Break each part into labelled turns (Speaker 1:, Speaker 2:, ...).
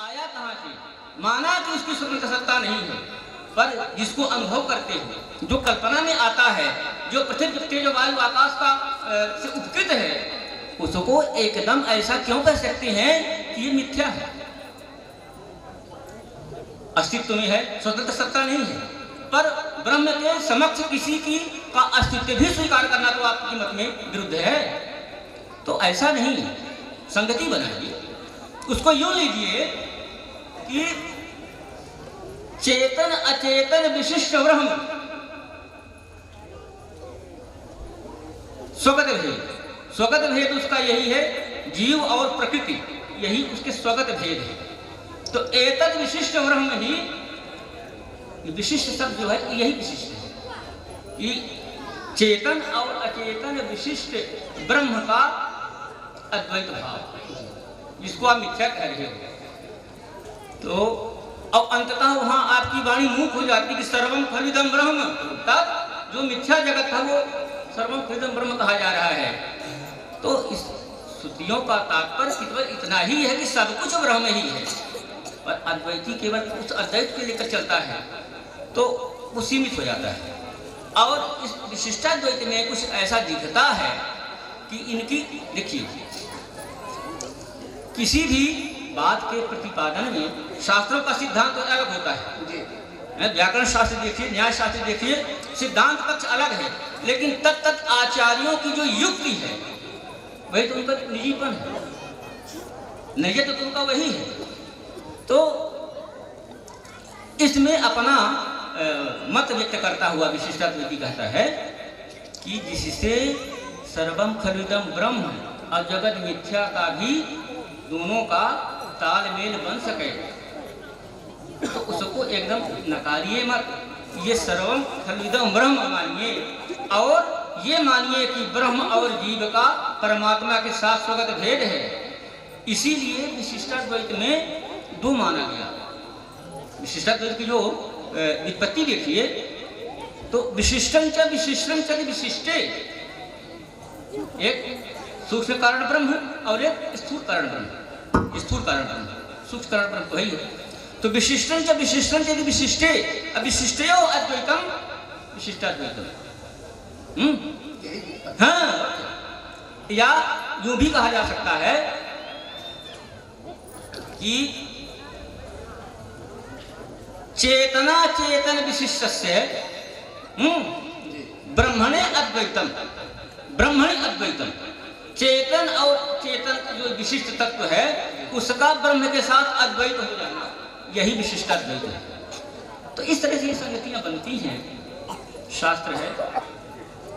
Speaker 1: आया कहाँ से? माना कि उसकी स्वतंत्र सत्ता नहीं है, पर जिसको अनुभव करते हो, जो कल्पना में आता है, जो पृथ्वी तेज वायु आकाश का से उपकृत है, उसको एकदम ऐसा क्यों कह सकते हैं कि ये मिथ्या है, अस्तित्व में है, स्वतंत्र सत्ता नहीं है। पर ब्रह्म के समक्ष किसी की का अस्तित्व भी स्वीकार करना तो आपके मत में विरुद्ध है। तो ऐसा नहीं, संगति बनाइए, उसको यूं लीजिए कि चेतन अचेतन विशिष्ट ब्रह्म स्वगत भेद, स्वगत भेद उसका यही है, जीव और प्रकृति यही उसके स्वगत भेद है। तो एतद विशिष्ट ब्रह्म ही, विशिष्ट शब्द जो है यही विशिष्ट है कि चेतन और अचेतन विशिष्ट ब्रह्म का अद्वैत भाव, जिसको आप मिथ्या कह रहे हो। तो अब अंततः वहां आपकी वाणी मूक हो जाती कि सर्वम खलिदम ब्रह्म, तब जो मिथ्या जगत है वो सर्वम खलिदम ब्रह्म कहा जा रहा है। तो इस श्रुतियों का तात्पर्य केवल इतना ही है कि सब कुछ ब्रह्म ही है, और अद्वैती केवल उस अद्वैत को लेकर चलता है तो वो सीमित हो जाता है। और इस विशिष्टाद्वैत में कुछ ऐसा दिखता है कि इनकी, देखिए, किसी भी बात के प्रतिपादन में शास्त्रों का सिद्धांत तो अलग होता है। व्याकरण शास्त्र देखिए, न्याय शास्त्र देखिए, सिद्धांत पक्ष अलग है, लेकिन तत्त आचार्यों की जो युक्ति है वही तो उनका निजीपन है, निजत तो उनका वही है। तो इसमें अपना मत व्यक्त करता हुआ विशिष्टाद्वैती कहता है कि जिससे सर्वम खलिदम ब्रह्म और जगत मिथ्या का भी दोनों का तालमेल बन सके, तो उसको एकदम नकारिए मत। ये सर्वम खलिदम ब्रह्म मानिए, और ये मानिए कि ब्रह्म और जीव का परमात्मा के साथ स्वगत भेद है। इसीलिए विशिष्टाद्वैत में दो माना गया। विशिष्टाद्वैत की जो विपत्ति देखिए, तो विशिष्टं च विशिष्टे, एक सूक्ष्म कारण ब्रह्म और एक स्थूल कारण ब्रह्म, स्थूल कारण ब्रह्म, सूक्ष्म कारण ब्रह्म वही है। तो विशिष्टं च विशिष्टे, अविशिष्टयो अद्वैतम विशिष्टाद्वैतम। हाँ, या यूं भी कहा जा सकता है कि चेतना चेतन विशिष्टस्य ब्रह्मणे अद्वैतम, ब्रह्मणे अद्वैतम। चेतन और चेतन जो विशिष्ट तत्व है उसका ब्रह्म के साथ अद्वैत हो जाना, यही विशिष्टाद्वैत है। तो इस तरह से ये संगतियां बनती हैं। शास्त्र है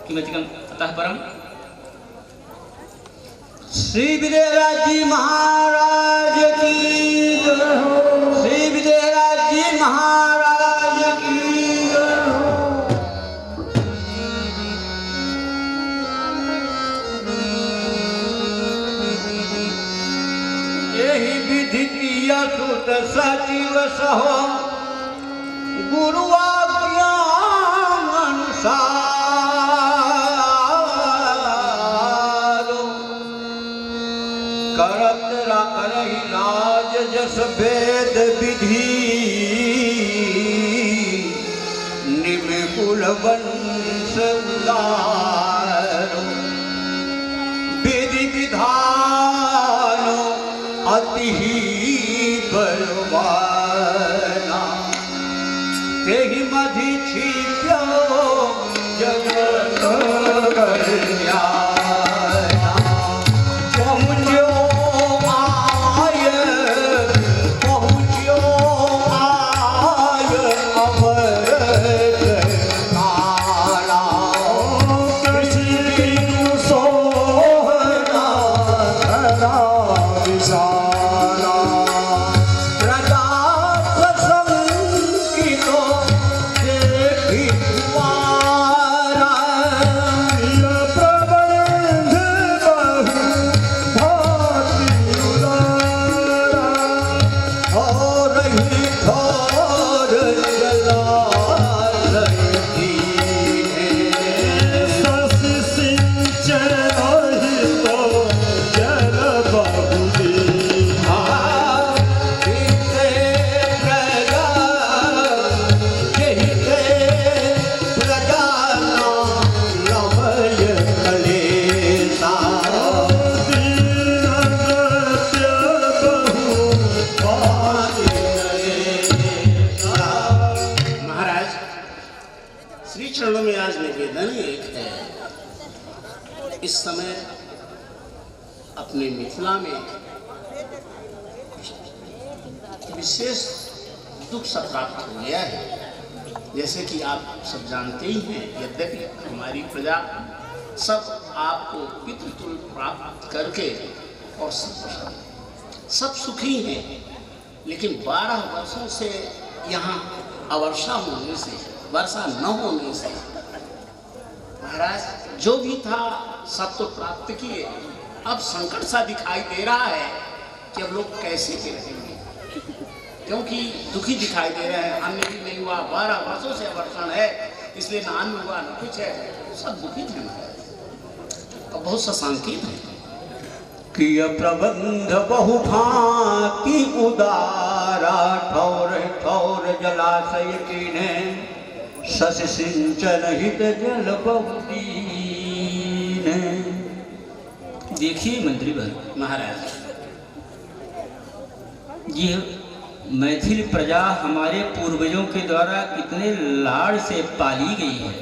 Speaker 1: किमतिकम अतः परम।
Speaker 2: श्री विजयराज जी महाराज की जय हो, श्री विजयराज जी महाराज की जय हो। यही विधि किया सुत सचिव सहो, गुरुआज्ञा अनुसार करत रही राज जस वेद विधि, निमिकुल वंश उदारो, विधि विधान अति बलवाना, तेहि मधि छिप्यो जगत कल्याण।
Speaker 3: Yeah. कहानी एक है। इस समय अपने मिथिला में विशेष दुख सा प्राप्त हो गया है। जैसे कि आप सब जानते ही हैं, यद्यपि हमारी प्रजा सब आपको पितृतुल्य प्राप्त करके और सब सुखी हैं, लेकिन 12 वर्षों से यहाँ अवर्षा होने से, वर्षा न होने से महाराज जो भी था सब तो प्राप्त किए, अब संकट सा दिखाई दे रहा है कि अब लोग कैसे के रहेंगे, क्योंकि दुखी दिखाई दे रहे हैं। अन्न भी नहीं हुआ, 12 वर्षों से वर्षण है, इसलिए ना अन्न हुआ न कुछ है, सब दुखित है महाराज। अब बहुत सा संकेत है
Speaker 2: किय प्रबंध बहुभांति उदारा, ठौर ठौर जलाशय कीने, शशि सिंचन हित जल बहुदीन।
Speaker 1: देखिए मंत्री भाई
Speaker 3: महाराज,
Speaker 1: ये मैथिल प्रजा हमारे पूर्वजों के द्वारा कितने लाड़ से पाली गई है,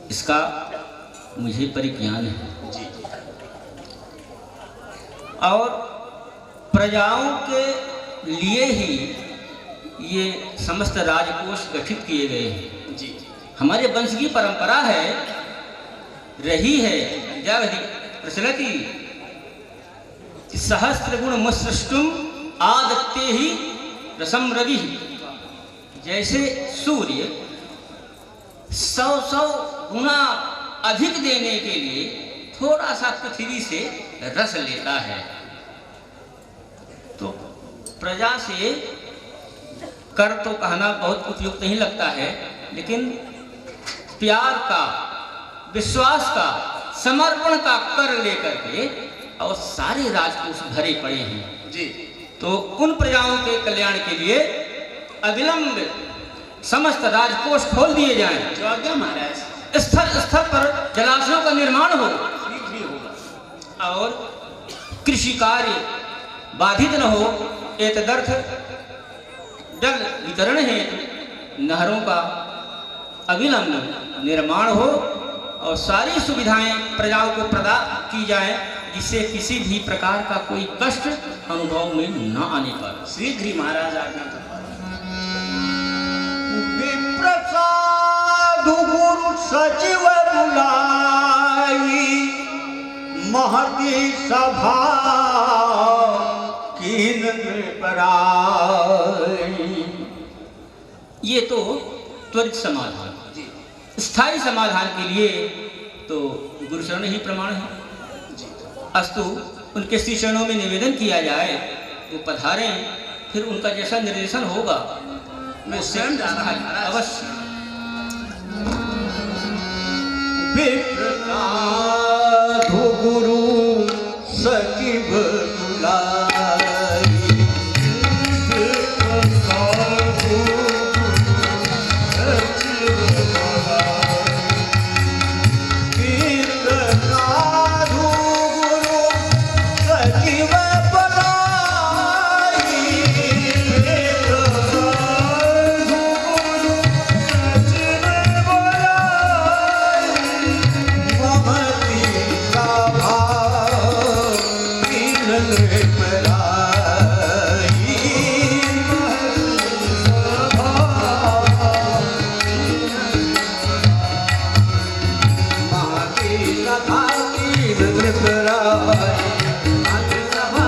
Speaker 1: इसका मुझे परिज्ञान है। और प्रजाओं के लिए ही ये समस्त राजकोष गठित किए गए हैं।
Speaker 3: जी
Speaker 1: हमारे वंश की परंपरा है, रही है विद्यावधि प्रचलति, सहस्त्र गुण मुसृष्टुम आदत्ते ही रसम रवि। जैसे सूर्य 100 गुना अधिक देने के लिए थोड़ा सा पृथ्वी से रस लेता है, तो प्रजा से कर तो कहना बहुत उपयुक्त नहीं लगता है, लेकिन प्यार का, विश्वास का, समर्पण का कर लेकर के और सारे राजकोष भरे पड़े हैं
Speaker 3: जी।
Speaker 1: तो उन प्रजाओं के कल्याण के लिए अविलंब समस्त राजकोष खोल दिए जाएं।
Speaker 3: जो आज्ञा महाराज।
Speaker 1: स्थल स्थल पर जलाशयों का निर्माण हो और कृषि कार्य बाधित न हो, एतदर्थ जल वितरण हेतु नहरों का अविलंब निर्माण हो और सारी सुविधाएं प्रजाओं को प्रदान की जाए, जिससे किसी भी प्रकार का कोई कष्ट अनुभव में न आने पाए।
Speaker 3: शीघ्र ही महाराज आज्ञा करवा।
Speaker 2: विप्रसादु गुरु सचिव बुलाई, महती सभा कीन पराई।
Speaker 1: ये तो त्वरित समाधान, स्थायी समाधान के लिए तो गुरुचरण ही प्रमाण है। अस्तु उनके श्री चरणों में निवेदन किया जाए, वो पधारें, फिर उनका जैसा निर्देशन होगा
Speaker 3: मैं स्वयं जा रहा हूं
Speaker 1: अवश्य।
Speaker 2: विप्रसादु गुरु सचिव बुलाई, विप्रसादु सचिव बुलाई, विप्रसादु गुरु सचिव बुलाई, विप्रसादु गुरु सचिव बुलाई, महती सभा कीन पराई, महती सभा महती सभा कीन पराई, महती सभा।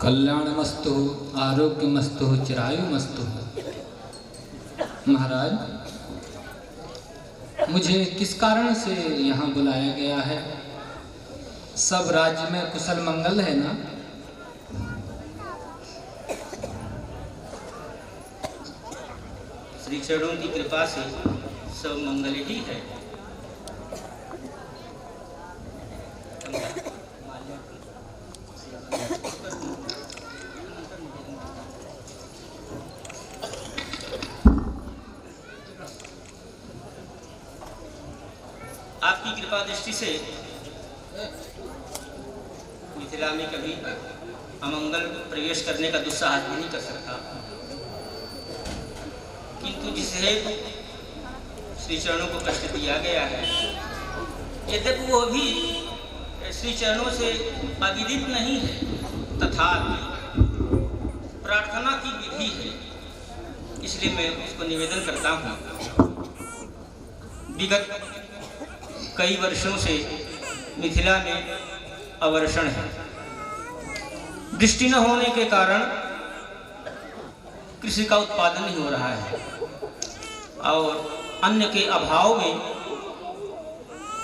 Speaker 4: कल्याणमस्तु आरोग्यमस्तु चिरायुमस्तु। महाराज, मुझे किस कारण से यहाँ बुलाया गया है? सब राज्य में कुशल मंगल है ना?
Speaker 1: श्री चरणों की कृपा से सब मंगल ही है। कृपा दृष्टि से मिथिला में कभी अमंगल प्रवेश करने का दुस्साहस भी नहीं कर सकता, किंतु जिस हेतु श्री चरणों को कष्ट दिया गया है, यद्यपि वो भी श्री चरणों से अविदित नहीं है, तथापि प्रार्थना की विधि है, इसलिए मैं उसको निवेदन करता हूँ। विगत कई वर्षों से मिथिला में अवर्षण है। वृष्टि न होने के कारण कृषि का उत्पादन नहीं हो रहा है और अन्न के अभाव में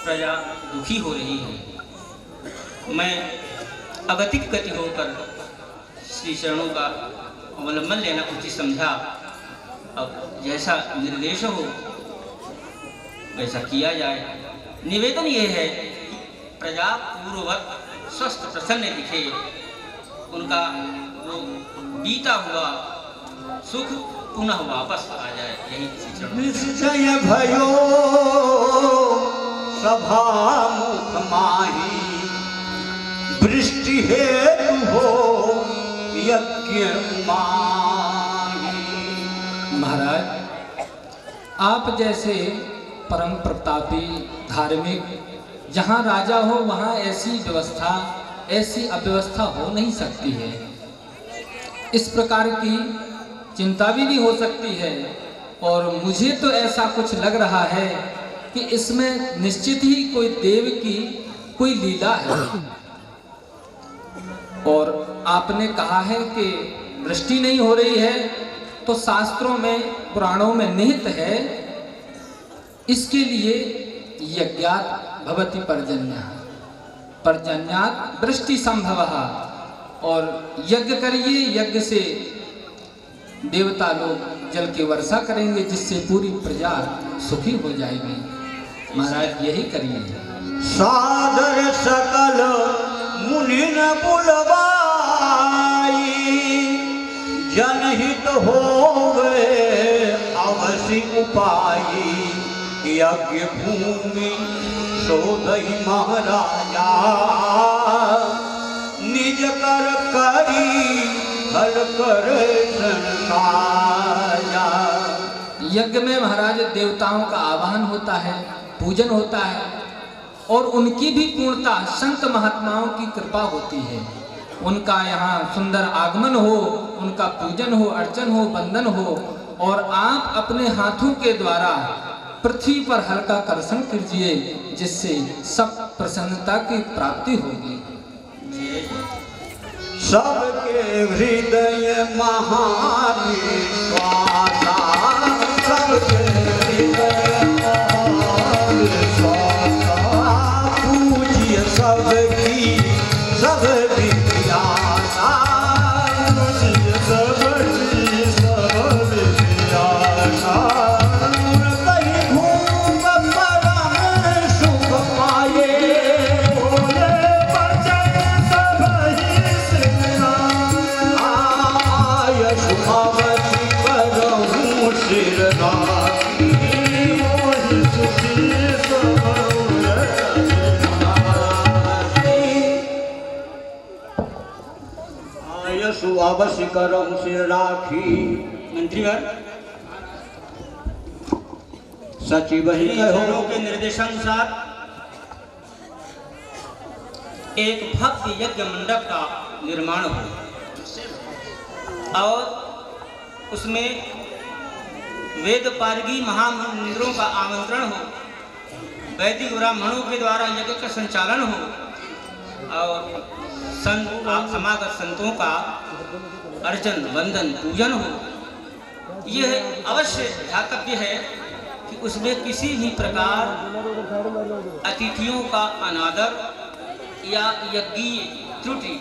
Speaker 1: प्रजा दुखी हो रही है। मैं अगतिक गति होकर श्री चरणों का अवलंबन लेना उचित समझा। अब जैसा निर्देश हो वैसा किया जाए। निवेदन ये है कि प्रजा पूर्ववत स्वस्थ प्रसन्न दिखे, उनका वो बीता हुआ सुख पुनः वापस आ जाए, यही
Speaker 2: निश्चय भयो सभा मुख माही, वृष्टि हेतु हो यज्ञ माही।
Speaker 4: महाराज, आप जैसे परम प्रतापी धार्मिक, जहाँ राजा हो वहाँ ऐसी व्यवस्था, ऐसी अव्यवस्था हो नहीं सकती है। इस प्रकार की चिंता भी नहीं हो सकती है। और मुझे तो ऐसा कुछ लग रहा है कि इसमें निश्चित ही कोई देव की कोई लीला है। और आपने कहा है कि वृष्टि नहीं हो रही है, तो शास्त्रों में, पुराणों में निहित है, इसके लिए यज्ञात् भवति पर्जन्यः, पर्जन्यात् वृष्टि संभवः। और यज्ञ करिए, यज्ञ से देवता लोग जल की वर्षा करेंगे, जिससे पूरी प्रजा सुखी हो जाएगी। महाराज यही करिए।
Speaker 2: सादर सकल मुनि न बुलवाई, जनहित होवे अवश्य उपायी, यज्ञ भूमि सोदहि महाराजा, निज कर करी फल कर संसारा।
Speaker 4: यज्ञ में महाराज देवताओं का आवाहन होता है, पूजन होता है, और उनकी भी पूर्णता संत महात्माओं की कृपा होती है। उनका यहाँ सुंदर आगमन हो, उनका पूजन हो, अर्चन हो, वंदन हो, और आप अपने हाथों के द्वारा पृथ्वी पर हल्का कर्षण कीजिए, जिससे सब प्रसन्नता की प्राप्ति होगी।
Speaker 2: सबके हृदय महाविश्वासा, सबके हृदय महाविश्वासा, पूज्य सबकी सब विद्यासा, पूज्य सबकी सब विद्यासा, कहीं घूम परम सुख पाए, बोले बचन सब ही सिमरा, आयु अवधि करहूँ सिर राखी, मोहि सुखी सब आयु अवश्य करहूँ सिर राखी।
Speaker 1: मंत्रीवर,
Speaker 2: सचिव ही
Speaker 1: श्रीचरणों के निर्देशानुसार एक भव्य यज्ञ मंडप का निर्माण हो और उसमें वेद पारगी महामंदिरों का आमंत्रण हो, वैदिक ब्राह्मणों के द्वारा यज्ञ का संचालन हो और संत समागत संतों का अर्चन, वंदन, पूजन हो। यह अवश्य ध्यातव्य है कि उसमें किसी भी प्रकार अतिथियों का अनादर या यज्ञीय त्रुटि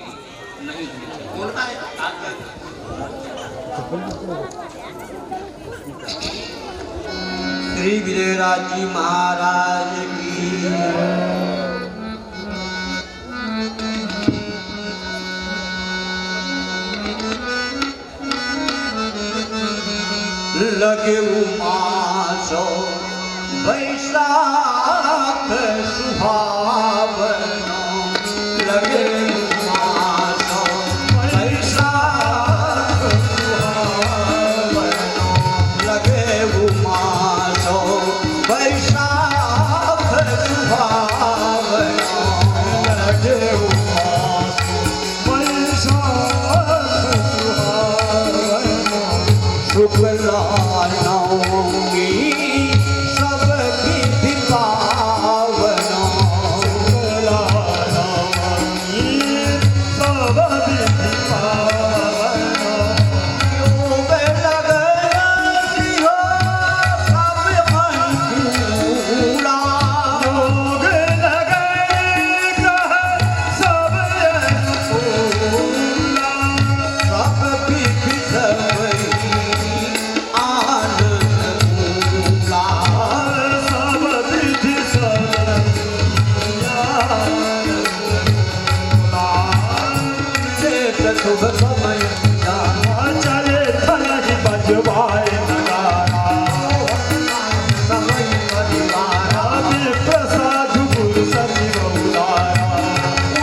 Speaker 1: नहीं होनी चाहिए।
Speaker 2: श्री विजयराज जी महाराज की। लगे उमासो बैसाख सुहावनो लगे मासो वैशाख सुहावनो लगे मासो वैशाख सुहावनो लगे शुक्ला नवमी सबकी दीपावनो शुक्ला नवमी सबकी दीपावनो योग लगती हो सब अनुकूला योग लगेगा सब अनुकूला सब विधि शुभ समय चले थलहि बजवाए नगारा समय परिवारा प्रसाद गुरु सति बहुलारा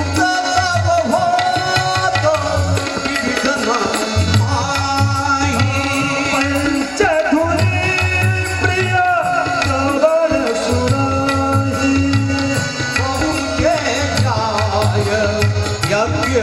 Speaker 2: उत्सव हो तो विघ्न माहि पंचधुनी प्रिय श्रवण सुनाहि बहुके जाय यज्ञ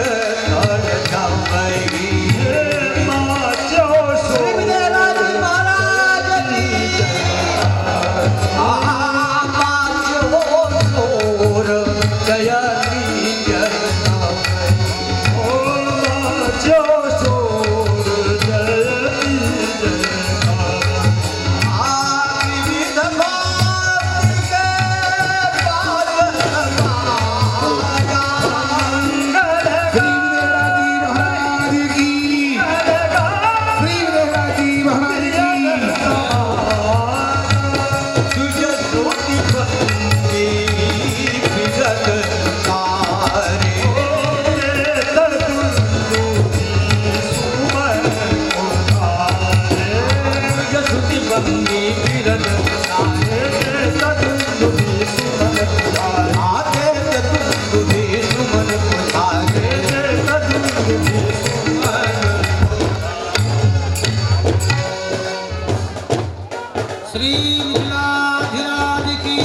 Speaker 4: श्री मिथिलाधिराज की,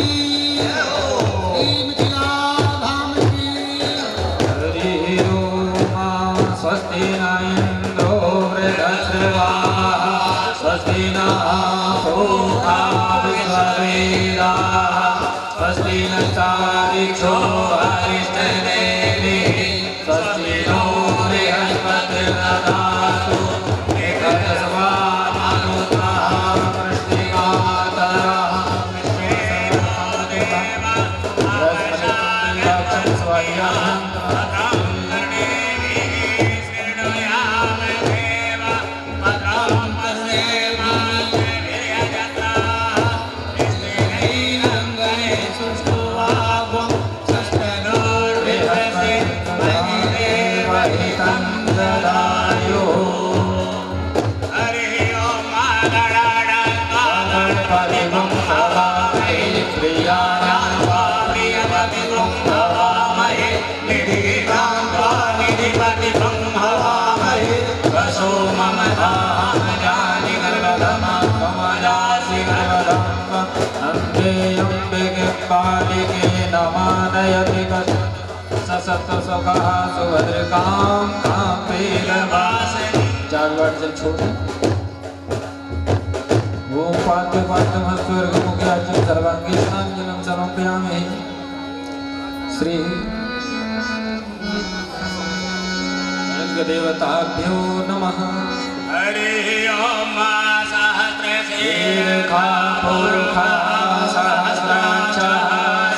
Speaker 4: श्री मिथिला धाम की। हरि ओम। स्वस्ति न इंद्रो वृद्धश्रवाः स्वस्ति नः पूषा विश्ववेदाः स्वस्ति नस्तारिक्षो अरिष्टनेमिः स्वस्ति नो बृहस्पतिर्दधातु सत्सुखः सुभद्रकां कापेलवासिनी। 4 वर्ड जब छोड़ ओम पाद्यपाद्यमस्वर्गमुख्याच्यं सर्वाङ्गे स्नानजलं समर्पयामि। श्री रङ्गदेवताभ्यो नमः।
Speaker 3: हरि ओम
Speaker 4: सहस्रशीर्षा पुरुषा सहस्राक्षः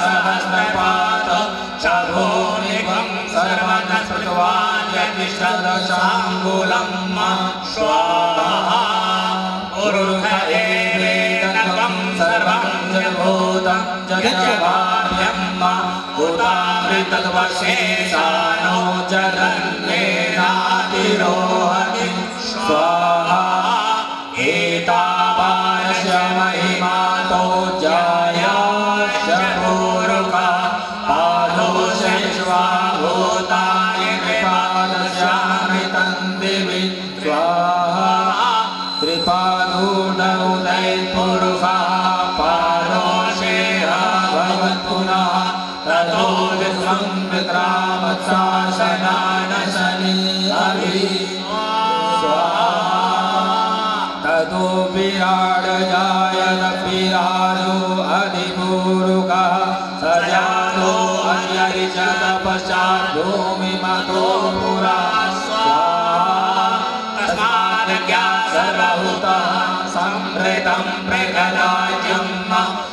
Speaker 4: सहस्रपादः शभोनिभं सर्वनस्पृतवान् यतिष्ठदशाङ्गुलं स्वाहा। पुरुष एवेदं सर्वं जगभूतं जगद्भाव्यं भूतामृतवशेषानो जगन्नेनातिरोहति स्वाहा। एतावानस्य महिमातो जायास्य पुरुषा पुरुषा पारोषे भवन्तुना ततो विश्वं विक्रामत्शासनानशनि अभि ततो विराड जायत विराजो अधिपूरुकः सजातो अन्यरिचत पश्चात् भूमिमतो पुरा सर्वभूतः संवृतं मृगराज्यं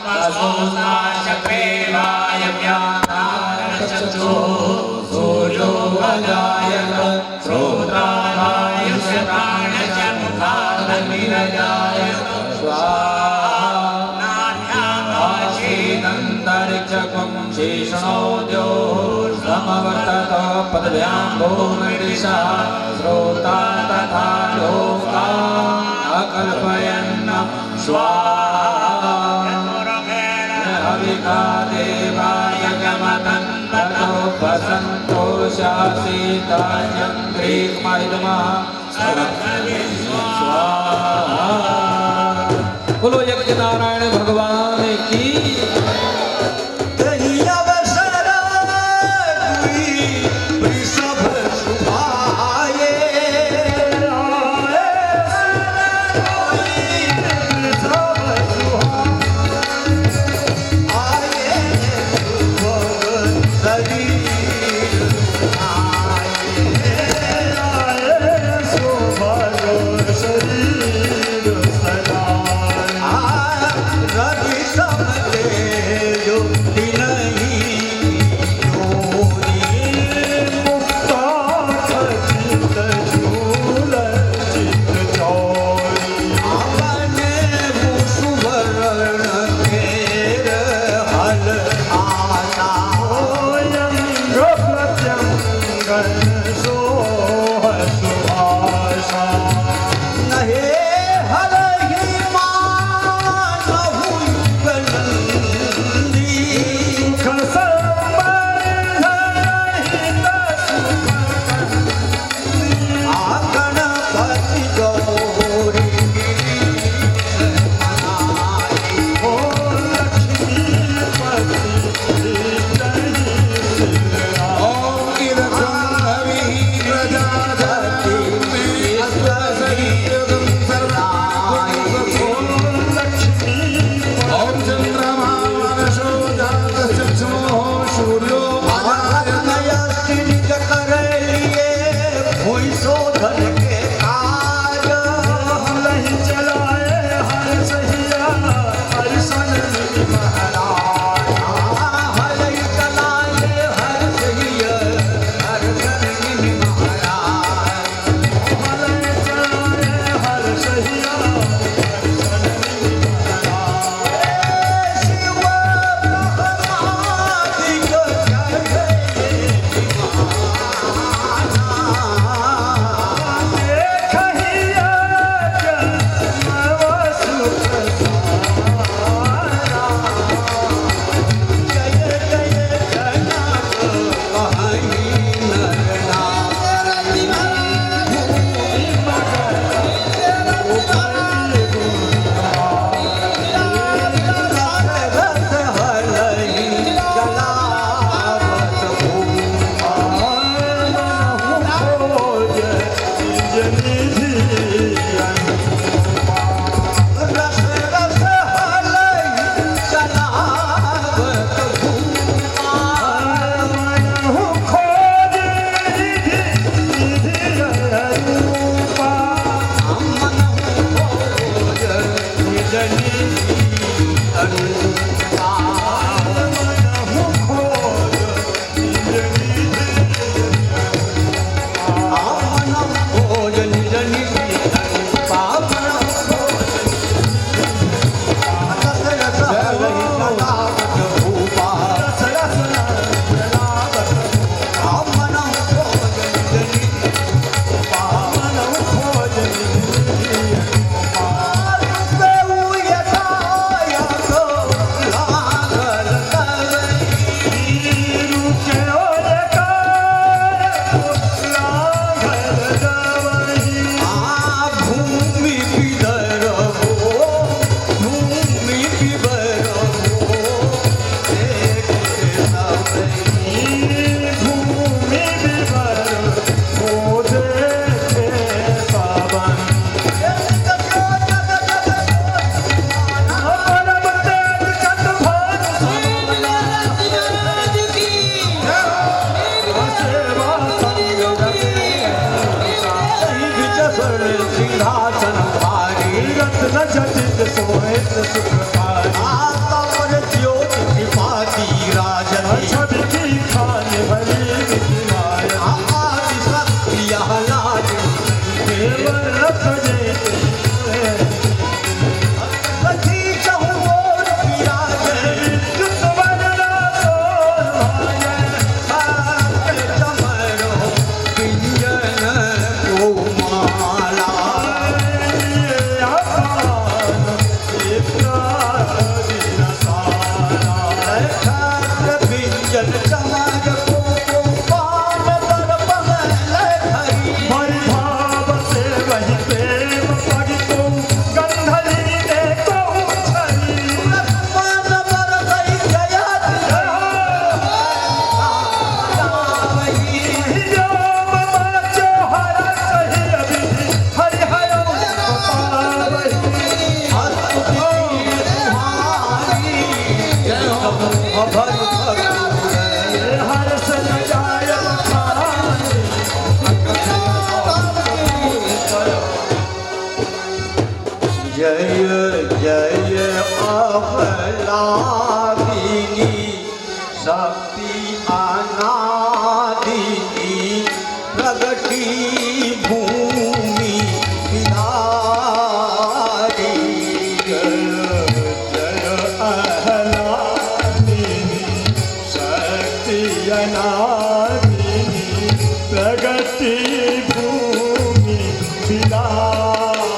Speaker 4: वसोस्ताचक्रे वायव्यानारचक्षुः सूर्यो अजायत श्रोत्रावायुष्य प्राणचमुखाग्निरजायत स्वाहाशीनन्तरिक्षकं शेषणोद्यो समवर्तत पदव्यां भूमिदिशा श्रोता तथा लोका अकल्पयन् स्वाहा हविका देवाय गमतन् ततो वसन्तोषासीतान्यङ्ग्रीक्महितमः स्वाहा। बोलो यज्ञ नारायण भगवान की।
Speaker 2: सोहित सुखकारी आतमर ज्योति कृपाती राजनी छवि की खान भली विधिवाय आदि शक्ति आह्लाद केवल रख सखी चहुओर विराज विद्युत वरना सोर भाय चमरो पिंजन को माला बिंजन चमक को पान पर पवन हरि हरि भाव से वही प्रेम पग को गंधरी दे को छरी मन पर गई जया वही राम बाचो हर सही अभी हरि हरि पावई अभर हर सजाय जय जय अफलादिनी शक्ति अनादिनी प्रगति भूमि विधारी जय जय अहलादिनी शक्ति अनादिनी प्रगति भूमि विधारी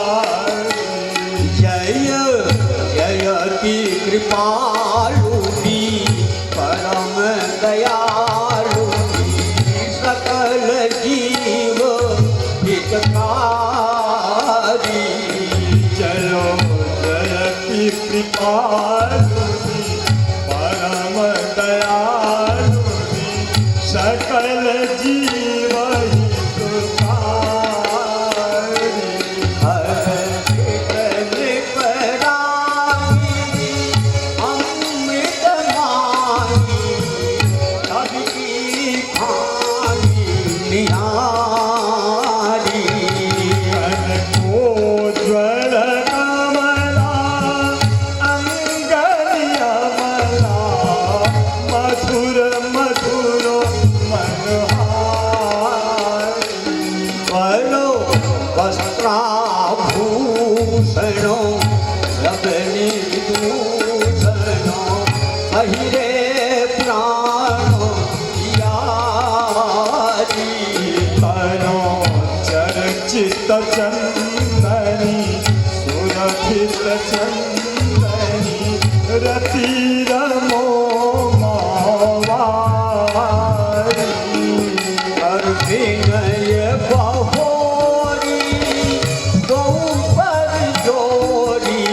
Speaker 2: जय जयति कृपालुनी परम दयालुनी सकल जीव हितकारी जयो जयति कृपालुनी परम दयालुनी सकल जीव हितकारी वस्त्राभूषणो रवनि दूषणो पहिरे प्राणो यारी तनो चर्चित चंदनी सुरभित चंदनी रति रमो मावारी कर विनय बहोरी गौपर जोड़ी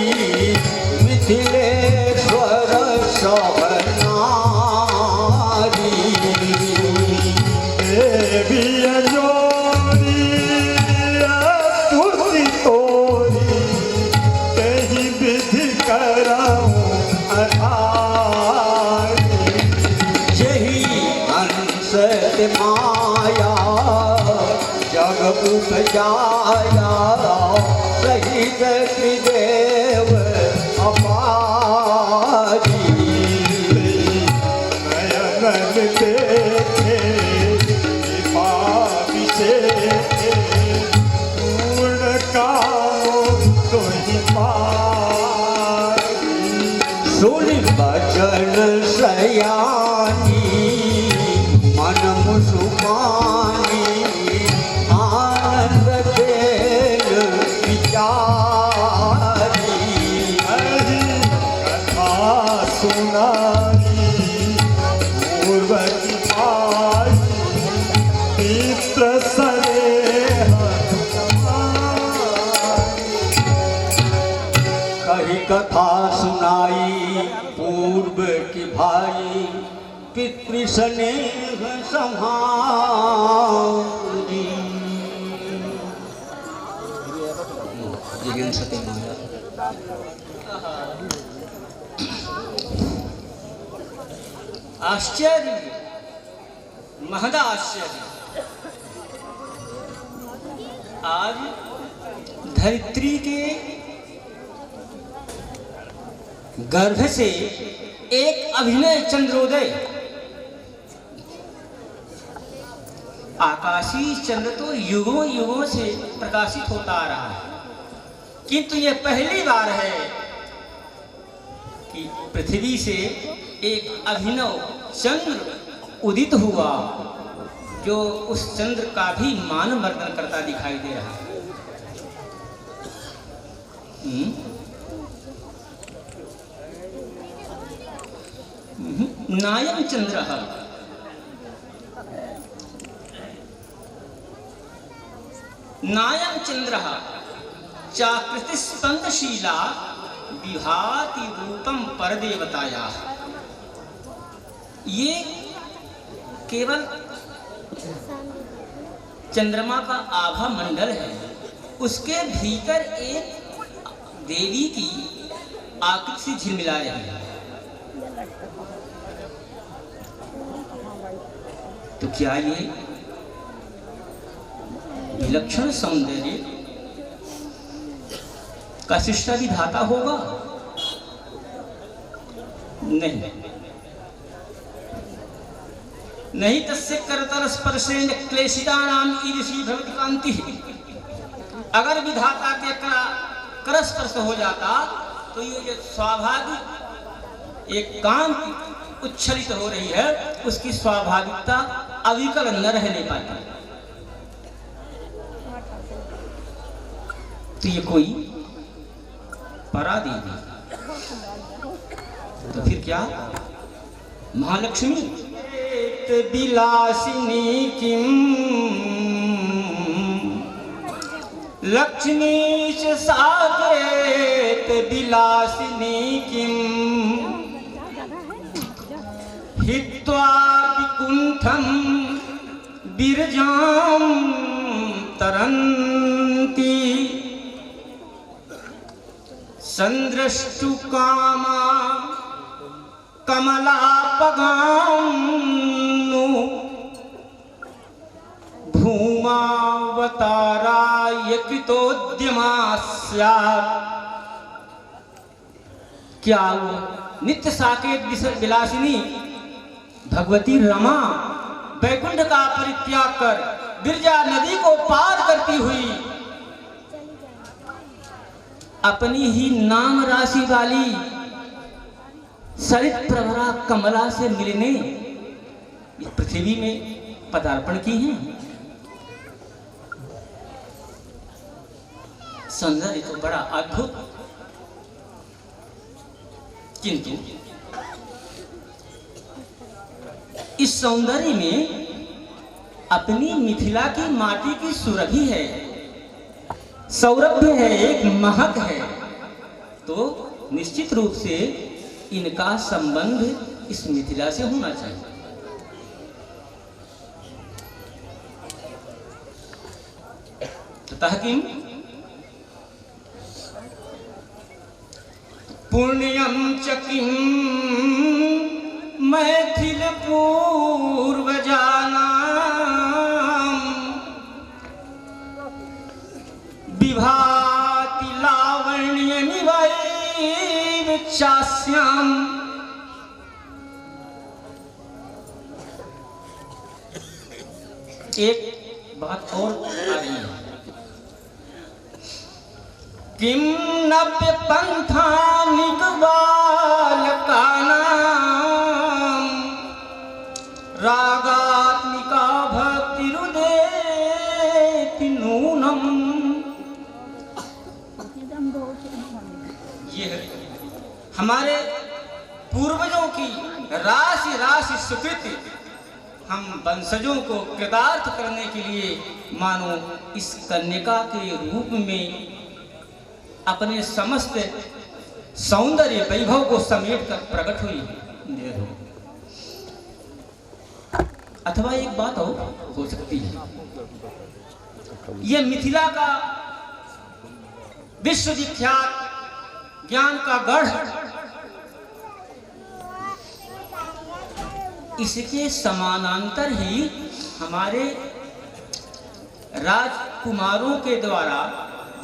Speaker 2: मिथिलेश्वर शबनारी देवी जोड़ी तुलसी तोरी तेहि विधि कराऊं अधारी जही हंस माया जग उपजाया सहित त्रिदेव अपारी नयन देखे विशेष पूर्ण कामो तोहि पारी सुनि बचन सयानी मन मुसुमानी आनंद खेल विचारी हरि कथा सुनाई पूर्व की पाई मित्र स्नेह कही कथा सुनाई पूर्व की भाई पितृ स्नेह संहारी
Speaker 1: आश्चर्य, महदा आश्चर्य। आज धरित्री के गर्भ से एक अभिनय चंद्रोदय, आकाशीय चंद्र तो युगों युगों से प्रकाशित होता आ रहा है, किंतु यह पहली बार है कि पृथ्वी से एक अभिनव चंद्र उदित हुआ, जो उस चंद्र का भी मान मर्दन करता दिखाई दे रहा है। नायम चंद्रः नायम चंद्रः चाकृतिस्पंदशीला विभाति रूपम परदेवतायाः। ये केवल चंद्रमा का आभा मंडल है, उसके भीतर एक देवी की आकृति झिलमिला रही है। तो क्या ये विलक्षण सौंदर्य का सृष्टा विधाता होगा? नहीं तस्य करतल स्पर्शेन क्लेशितानाम ईदृशी भवति कांति। अगर विधाता के कर स्पर्श हो जाता तो ये जो स्वाभाविक एक कांति उच्छलित हो रही है, उसकी स्वाभाविकता अविकल न रहने पाती। तो ये कोई परादेवी, तो फिर क्या? महालक्ष्मी विलासिनी किम लक्ष्मीश साकेत विलासिनी किम हित्वा विकुंठम बिरजाम तरंती संदृष्टु कामा कमलापगाम भूमावताराय कृतोद्यमा स्यात्। क्या वो नित्य साकेत विलासिनी भगवती रमा वैकुंठ का परित्याग कर गिरजा नदी को पार करती हुई अपनी ही नाम राशि वाली सरित प्रवरा कमला से मिलने इस पृथ्वी में पदार्पण की है? सौंदर्य तो बड़ा अद्भुत, किंतु इस सौंदर्य में अपनी मिथिला की माटी की सुरभि है, सौरभ्य है, एक महक है। तो निश्चित रूप से इनका संबंध इस मिथिला से होना चाहिए। ततः किम पुण्यम च किम मैथिल पूर्वजानाम विभाति लावण्यमिव चास्याम। एक बात और आ रही है, किम नव्य पंथानिक बालकानां रागात्मिका भक्तिरुदेति नूनम। ये हमारे पूर्वजों की राशि राशि सुकृति हम वंशजों को कृतार्थ करने के लिए मानो इस कन्यका के रूप में अपने समस्त सौंदर्य वैभव को समेट कर प्रकट हुई। अथवा एक बात और हो सकती है, यह मिथिला का विश्वविख्यात ज्ञान का गढ़, इसके समानांतर ही हमारे राजकुमारों के द्वारा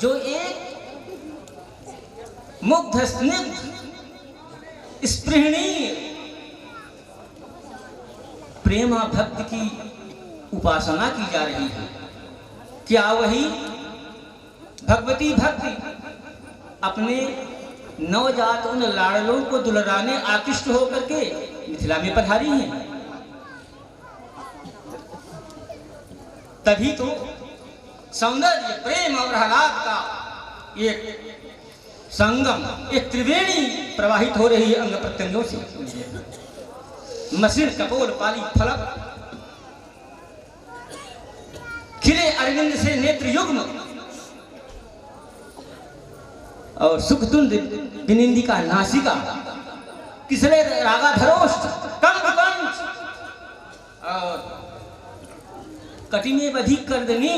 Speaker 1: जो एक मुग्ध स्निग्ध स्पृहणीय प्रेम और भक्ति की उपासना की जा रही है। क्या वही भगवती भक्ति अपने नवजात उन लाड़लों को दुलराने आकृष्ट होकर के मिथिला में पधारी हैं? तभी तो सौंदर्य, प्रेम और आह्लाद का एक संगम, एक त्रिवेणी प्रवाहित हो रही है अंग प्रत्यंगों से। मसीन, कपोल, पाली, फलक, खिले अरविंद से नेत्र युग्म और सुखतुंद विनिंदिका नासिका, किसले रागाधरोष्ठ, कंठ कंठ और कटी में बधिक कर देनी।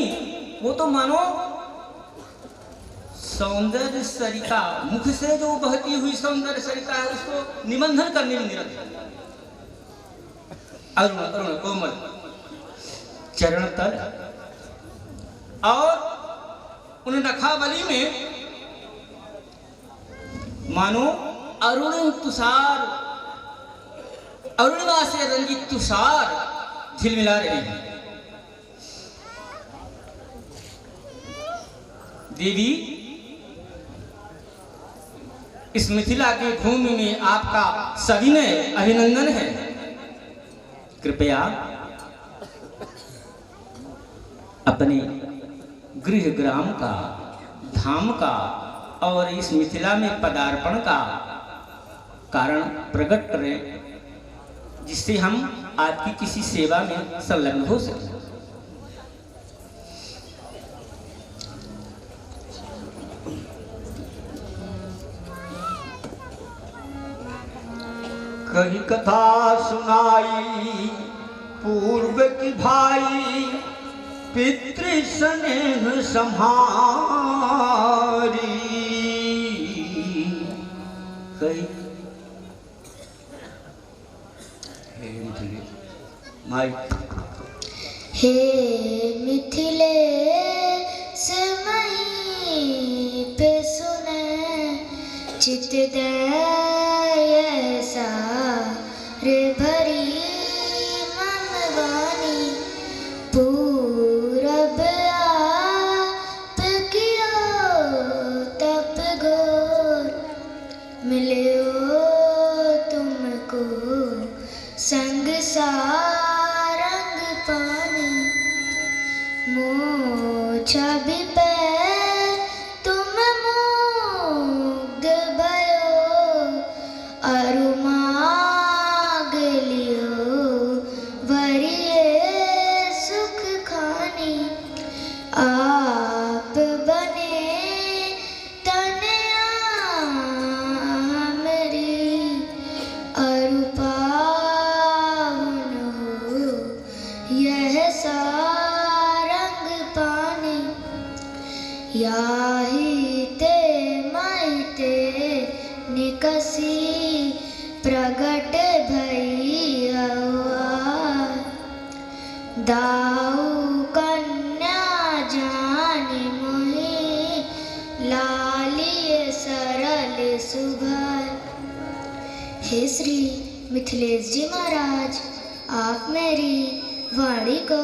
Speaker 1: वो तो मानो सौंदर्य सरिता, मुख से जो बहती हुई सौंदर्य सरिता है उसको निबंधन करने में निरत है। अरुण अरुण कोमल चरण तल और उन नखावली में मानो अरुण तुषार, अरुणिमा से रंजित तुषार झिलमिला रही है। देवी, इस मिथिला की भूमि में आपका सविनय अभिनंदन है। कृपया अपने गृह ग्राम का, धाम का और इस मिथिला में पदार्पण का कारण प्रकट करें, जिससे हम आपकी किसी सेवा में संलग्न हो सकें।
Speaker 2: कही कथा सुनाई पूर्व की भाई, पितृ स्नेह संहारी। कही माई
Speaker 5: हे मिथिले से मई पे सुने चित ऐसा रे भरी मनवानी, पूरब आप कियो तप घोर, मिलो तुमको संग सारंग पानी, मोछा भी पैर तुम मुग्ध भयो, अरु मांग लियो वरिये सुख खानी, आप बने तनया हमरी, अरु पावन हो यह सारंग पानी, याही ते माइते निकसी प्रगट भई अवार, दाऊ कन्या जानी मोहि, लालिय सरल सुभर। हे श्री मिथिलेश जी महाराज, आप मेरी वाणी को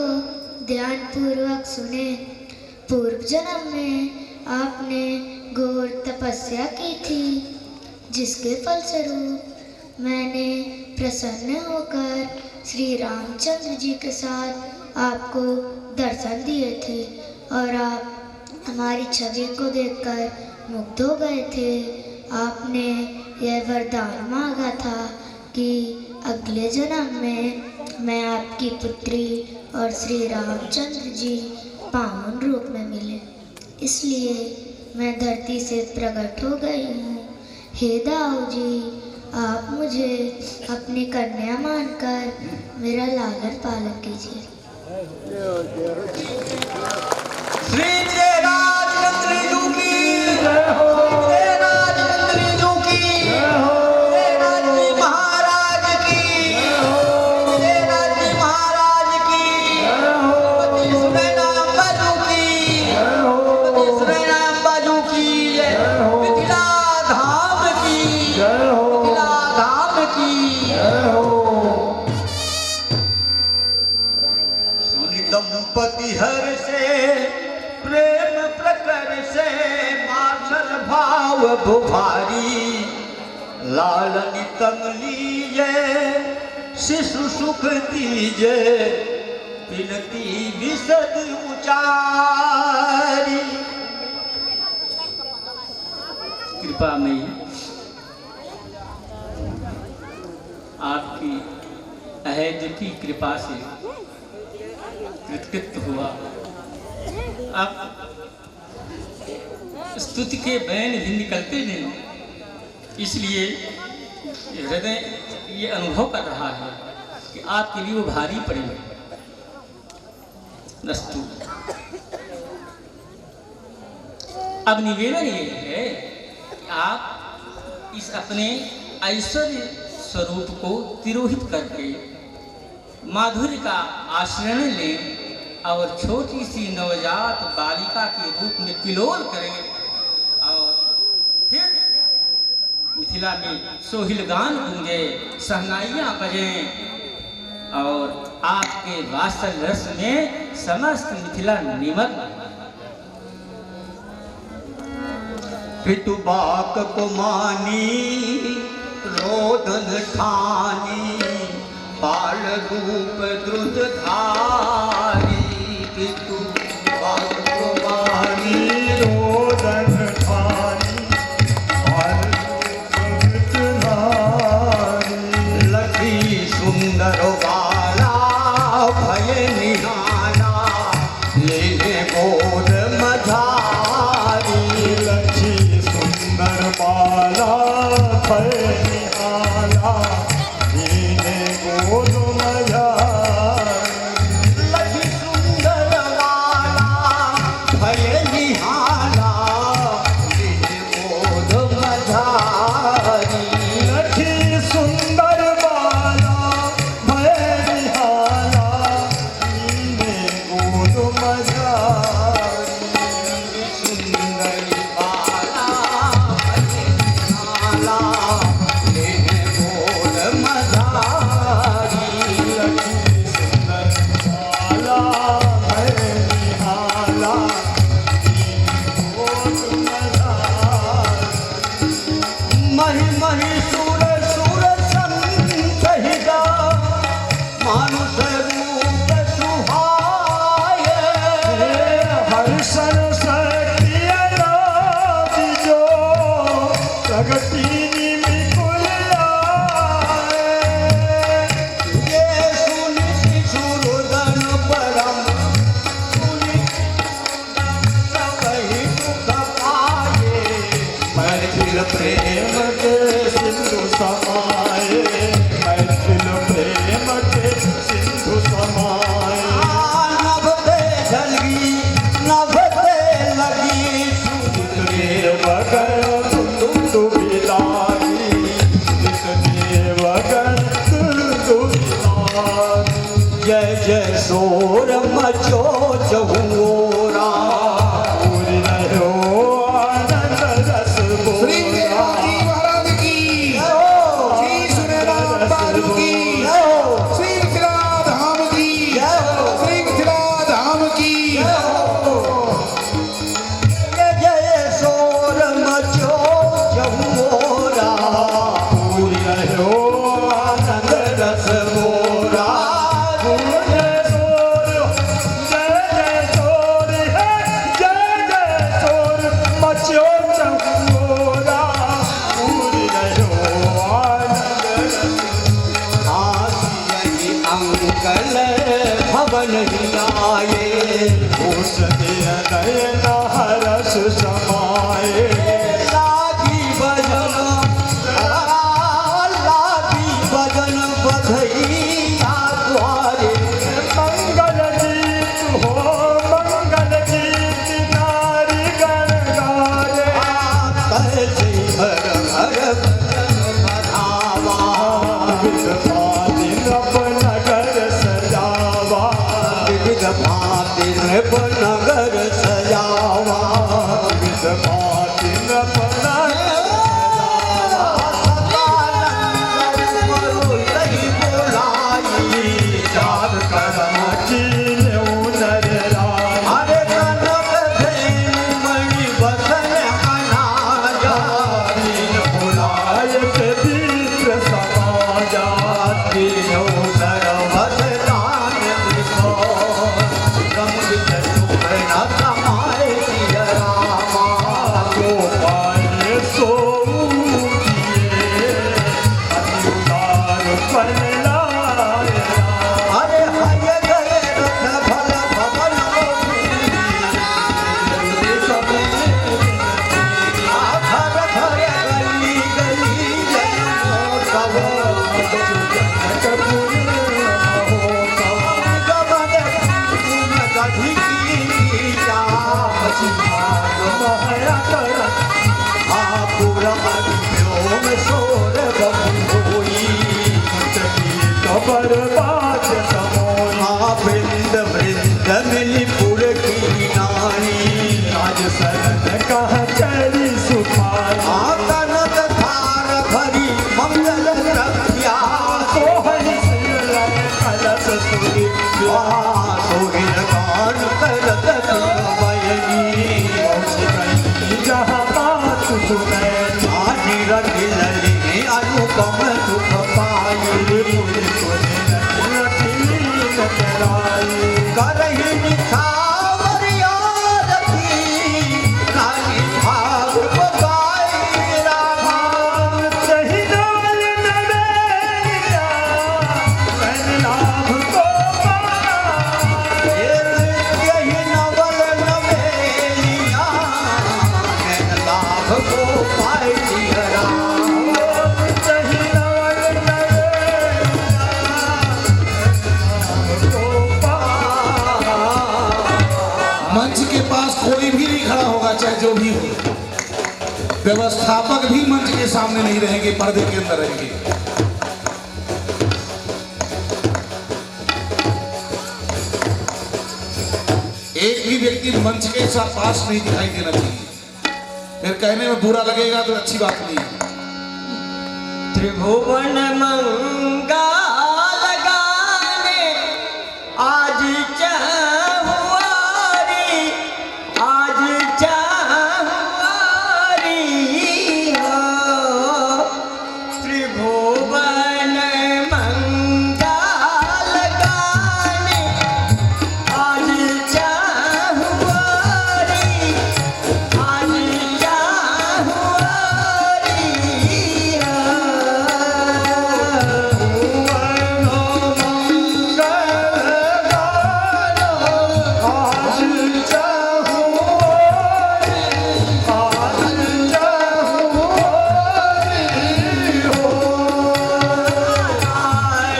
Speaker 5: ध्यान पूर्वक सुने। पूर्व जन्म में आपने घोर तपस्या की थी, जिसके फलस्वरूप मैंने प्रसन्न होकर श्री रामचंद्र जी के साथ आपको दर्शन दिए थे और आप हमारी छवि को देखकर मुग्ध हो गए थे। आपने यह वरदान मांगा था कि अगले जन्म में मैं आपकी पुत्री और श्री रामचंद्र जी पावन रूप में मिले, इसलिए मैं धरती से प्रकट हो गई हूँ। हे दाऊ जी, आप मुझे अपनी कन्या मानकर मेरा लालन पालन कीजिए।
Speaker 2: श्री जय राजचंद्र जी की जय हो, जय राजचंद्र जी की जय हो, जय राजी महाराज की जय हो, जय राजी महाराज की जय हो, पति सुनैना बाजू की जय हो, पति सुनैना बाजू की जय हो, मिथिला धाम की जय हो, मिथिला धाम तो भारी लालन तन लीजे शिशु सुख दीजे बिनती विशद उचारी।
Speaker 1: कृपा में आपकी अहद की कृपा से कृतकृत हुआ। अब स्तुति के बैन भी निकलते नहीं, इसलिए हृदय ये अनुभव कर रहा है कि आपके लिए वो भारी पड़ेगा। नस्तु अब निवेदन ये है कि आप इस अपने ऐश्वर्य स्वरूप को तिरोहित करके माधुर्य का आश्रय लें और छोटी सी नवजात बालिका के रूप में किलोल करें और फिर मिथिला में सोहिल गान गूंजे, सहनाइयाँ बजें और आपके वात्सल्य रस में समस्त मिथिला निमग्न।
Speaker 2: पितु बाक को मानी रोदन ठानी बाल रूप द्रुत धारी। पितु बाक को मानी रोदन ठानी बाल रूप द्रुत धारी। लखी सुंदर बाला भय निहाना लेने गोद मझारी। लखी सुंदर बाला भय निहाना लेने गोद मझारी। लखी सुंदर बाला भय निहाना लेने गोद मझारी। लखी सुंदर बाला भय निहाना लेने गोद मझारी। सुंदर बाला भय निहाना लेने गोद मझारी। लखी सुंदर बाला भय निहाना लेने गोद मझारी। महि महि सुर सुर संतहिदा मानुष रूप सुहाए। हर्षण शक्ति अनादि जो प्रगति निमिकुल आए। ये सुनि शिशुरुदन परम सुनि सबहि सुख पाए। मैथिल प्रेम के सिंधु समाए। मैथिल प्रेम के सिंधु समाए। नभते जलगी नभते लगी सुनित वगर तुम बिलागी। सुनित वगर तुम बिलागी। जय जय शोर मचो चहुओरा पूरी रहो आनंद रस
Speaker 6: श्री देवाजी महाराज की, श्री सुनेराम बाबू की, श्री मिथिला धाम की, श्री मिथिला धाम की।
Speaker 2: जय जय शोर मचो चहुओरा पूरी रहो आनंद रस मोरा। जय जय शोर है जय जय शोर मचो चहुओरा पूरी रहो आनंद रस। आसियहि अंकल भवन ही आए। होश नयन हरस समाए। लागी भजन बधैया द्वारे। मंगल गीत हो मंगल गीत नारी गण गारे। कैसे हर हर भजन बढ़ावा। विविध भांति नभ नगर सजावा। विविध भांति नभ नगर सजावा। विविध भांति नभ नगर चार करम कीन्यौ नर राय। अरे कनक धेनु मणि बसन अनाजा। करही निखावर यारती, रानी भाग बगाई रामा।
Speaker 7: सही नाल नवेलिया मैन लाभ को
Speaker 2: यही नवल नवेलिया मैन लाभ को पाई दियरा।
Speaker 7: सही नवल
Speaker 6: मंच के पास कोई भी नहीं खड़ा होगा, चाहे जो भी हो। व्यवस्थापक भी मंच के सामने नहीं रहेंगे, पर्दे के अंदर रहेंगे। एक भी व्यक्ति मंच के साथ पास नहीं दिखाई देना चाहिए, फिर कहने में बुरा लगेगा तो अच्छी बात नहीं है।
Speaker 2: त्रिभुवन मंगल गाने आज चाहुआरी, आज चाहुआरी हो। त्रिभुवन मंगल गाने आज चाहुआरी, आज चाहुआरी हो।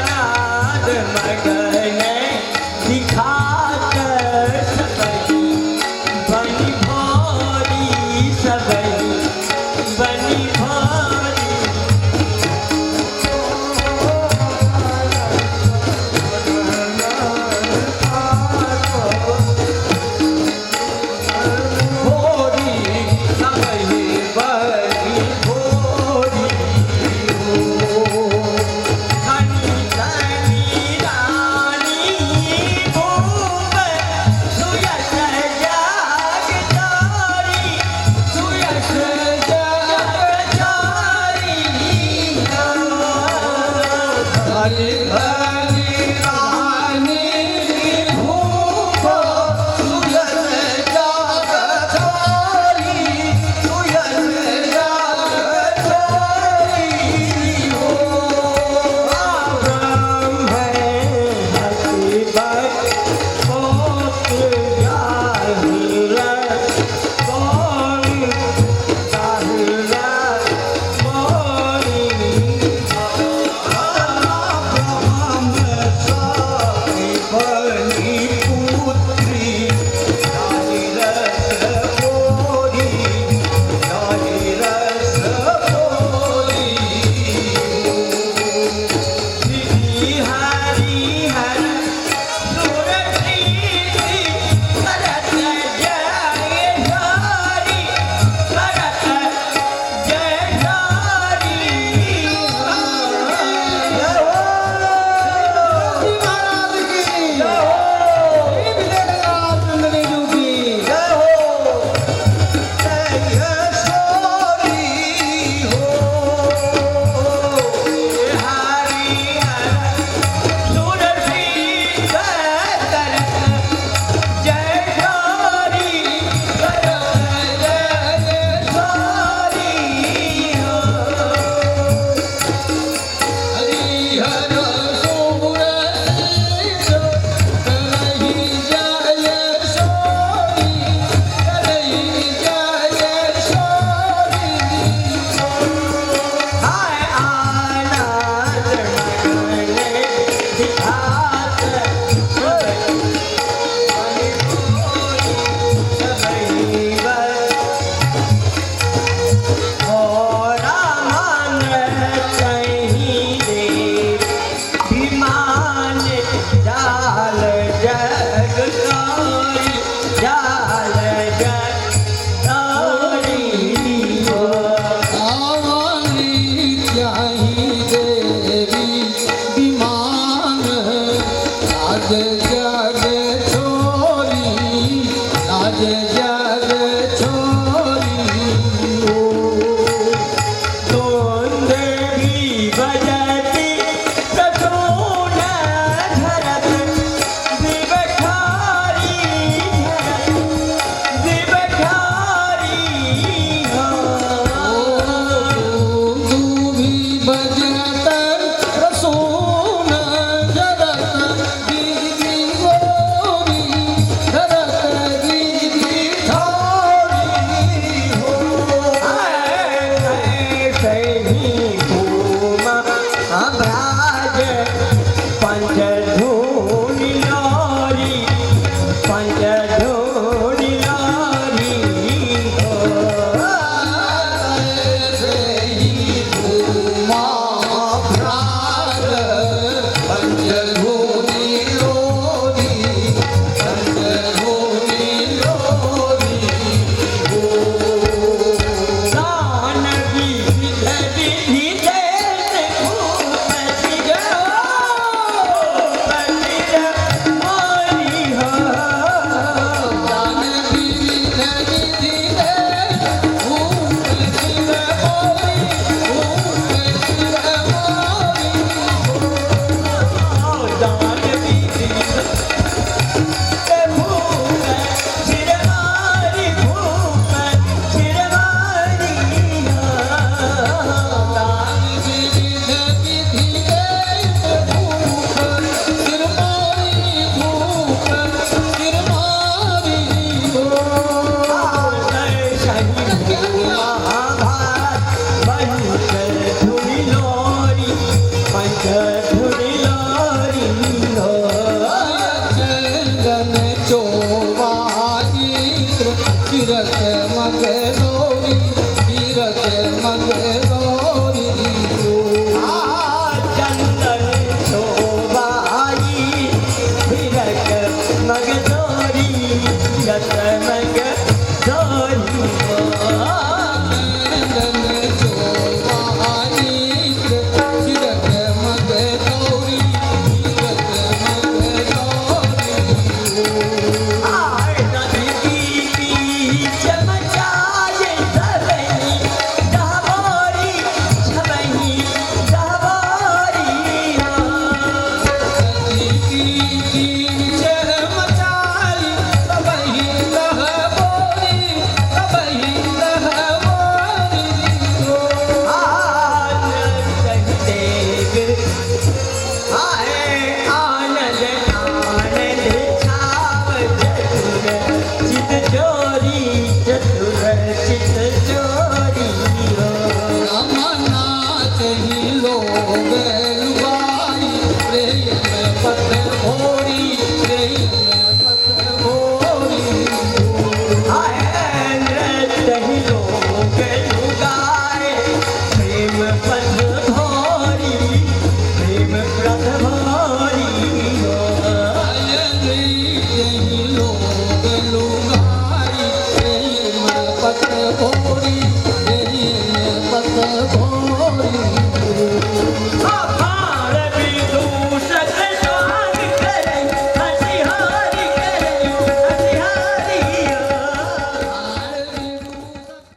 Speaker 2: नाद मगन दिखाकर सबई, बनी भोरी सबई, बनी भोरी। भोरी सबई बनी भोरी हो। धनी धनी रानी भूप सुयस जाग तारी, सुयस जाग तारी। धनी धनी